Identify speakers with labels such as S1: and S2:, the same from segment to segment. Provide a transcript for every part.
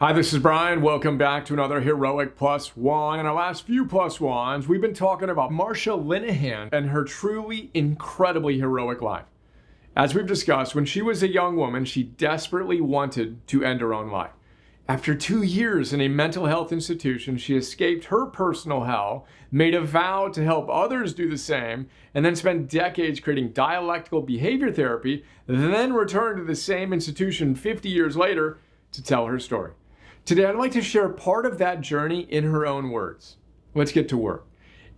S1: Hi, this is Brian. Welcome back to another Heroic Plus One. In our last few Plus Ones, we've been talking about Marsha Linehan and her truly incredibly heroic life. As we've discussed, when she was a young woman, she desperately wanted to end her own life. After 2 years in a mental health institution, she escaped her personal hell, made a vow to help others do the same, and then spent decades creating dialectical behavior therapy, then returned to the same institution 50 years later to tell her story. Today, I'd like to share part of that journey in her own words. Let's get to work.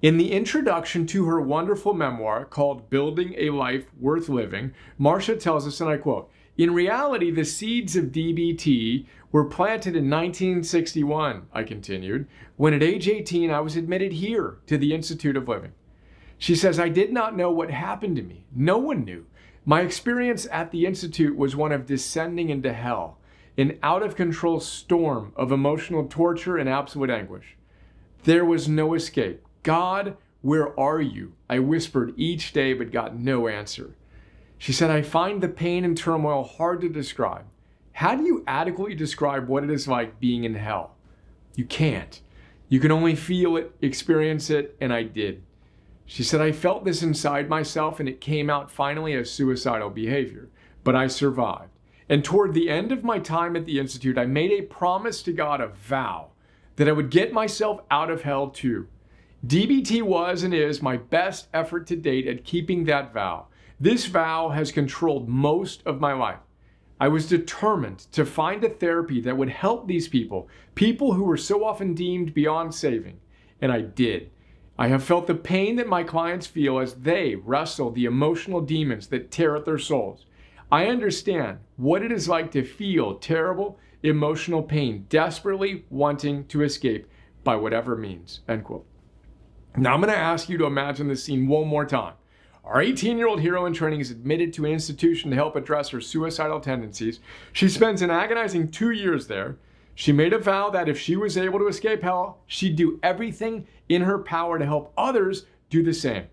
S1: In the introduction to her wonderful memoir called Building a Life Worth Living, Marsha tells us, and I quote, "In reality, the seeds of DBT were planted in 1961, I continued, when at age 18, I was admitted here to the Institute of Living." She says, "I did not know what happened to me. No one knew. My experience at the Institute was one of descending into hell, an out-of-control storm of emotional torture and absolute anguish. There was no escape. God, where are you? I whispered each day but got no answer." She said, "I find the pain and turmoil hard to describe. How do you adequately describe what it is like being in hell? You can't. You can only feel it, experience it, and I did." She said, "I felt this inside myself and it came out finally as suicidal behavior, but I survived. And toward the end of my time at the Institute, I made a promise to God, a vow, that I would get myself out of hell too. DBT was and is my best effort to date at keeping that vow. This vow has controlled most of my life. I was determined to find a therapy that would help these people who were so often deemed beyond saving. And I did. I have felt the pain that my clients feel as they wrestle the emotional demons that tear at their souls. I understand what it is like to feel terrible emotional pain, desperately wanting to escape by whatever means," end quote. Now I'm going to ask you to imagine this scene one more time. Our 18-year-old hero in training is admitted to an institution to help address her suicidal tendencies. She spends an agonizing 2 years there. She made a vow that if she was able to escape hell, she'd do everything in her power to help others do the same.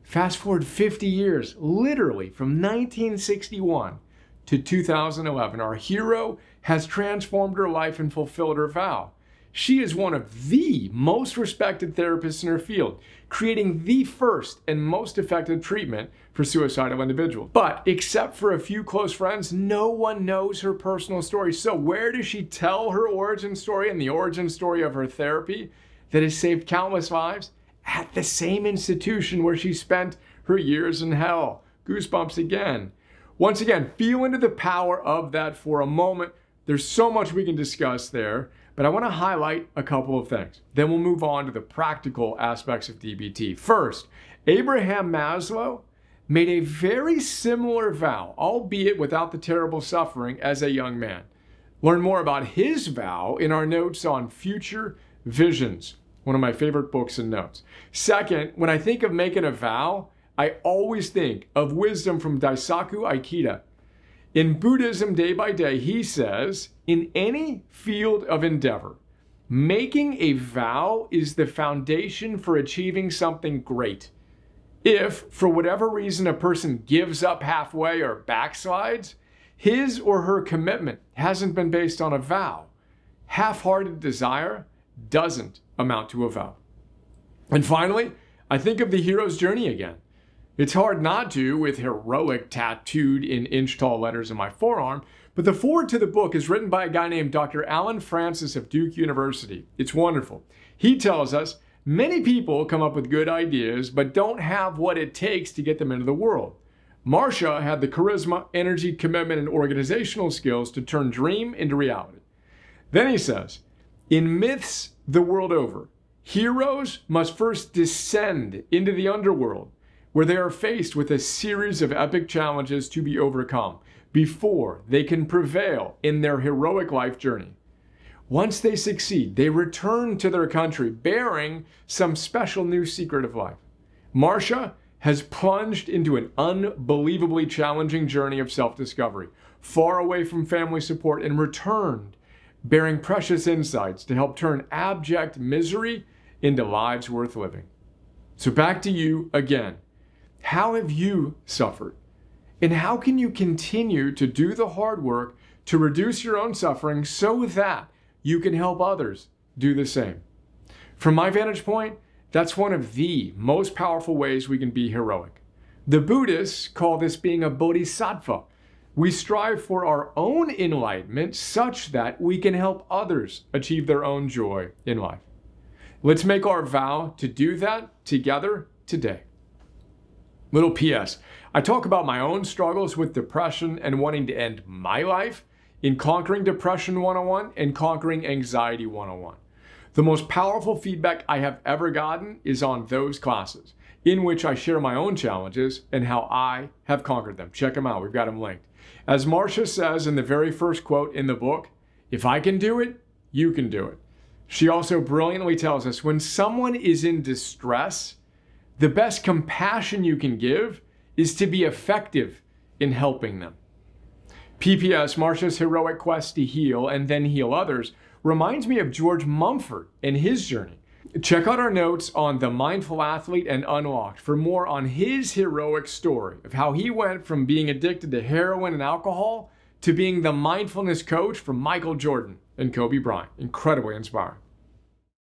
S1: Fast forward 50 years, literally from 1961 to 2011, our hero has transformed her life and fulfilled her vow. She is one of the most respected therapists in her field, creating the first and most effective treatment for suicidal individuals. But except for a few close friends, no one knows her personal story. So where does she tell her origin story and the origin story of her therapy that has saved countless lives? At the same institution where she spent her years in hell. Goosebumps again. Once again, feel into the power of that for a moment. There's so much we can discuss there, but I want to highlight a couple of things. Then we'll move on to the practical aspects of DBT. First, Abraham Maslow made a very similar vow, albeit without the terrible suffering, as a young man. Learn more about his vow in our notes on Future Visions, one of my favorite books and notes. Second, when I think of making a vow, I always think of wisdom from Daisaku Ikeda. In Buddhism Day by Day, he says, in any field of endeavor, making a vow is the foundation for achieving something great. If, for whatever reason, a person gives up halfway or backslides, his or her commitment hasn't been based on a vow. Half-hearted desire doesn't amount to a vow. And finally, I think of the hero's journey again. It's hard not to, with heroic tattooed in inch-tall letters on my forearm, but the foreword to the book is written by a guy named Dr. Alan Francis of Duke University. It's wonderful. He tells us, many people come up with good ideas, but don't have what it takes to get them into the world. Marsha had the charisma, energy, commitment, and organizational skills to turn dream into reality. Then he says, in myths the world over, heroes must first descend into the underworld, where they are faced with a series of epic challenges to be overcome before they can prevail in their heroic life journey. Once they succeed, they return to their country bearing some special new secret of life. Marsha has plunged into an unbelievably challenging journey of self-discovery, far away from family support, and returned bearing precious insights to help turn abject misery into lives worth living. So back to you again. How have you suffered? And how can you continue to do the hard work to reduce your own suffering so that you can help others do the same. From my vantage point, that's one of the most powerful ways we can be heroic. The Buddhists call this being a bodhisattva. We strive for our own enlightenment such that we can help others achieve their own joy in life. Let's make our vow to do that together today. Little PS, I talk about my own struggles with depression and wanting to end my life in Conquering Depression 101 and Conquering Anxiety 101. The most powerful feedback I have ever gotten is on those classes, in which I share my own challenges and how I have conquered them. Check them out, we've got them linked. As Marsha says in the very first quote in the book, if I can do it, you can do it. She also brilliantly tells us when someone is in distress, the best compassion you can give is to be effective in helping them. PPS, Marsha's heroic quest to heal and then heal others reminds me of George Mumford and his journey. Check out our notes on The Mindful Athlete and Unlocked for more on his heroic story of how he went from being addicted to heroin and alcohol to being the mindfulness coach for Michael Jordan and Kobe Bryant. Incredibly inspiring.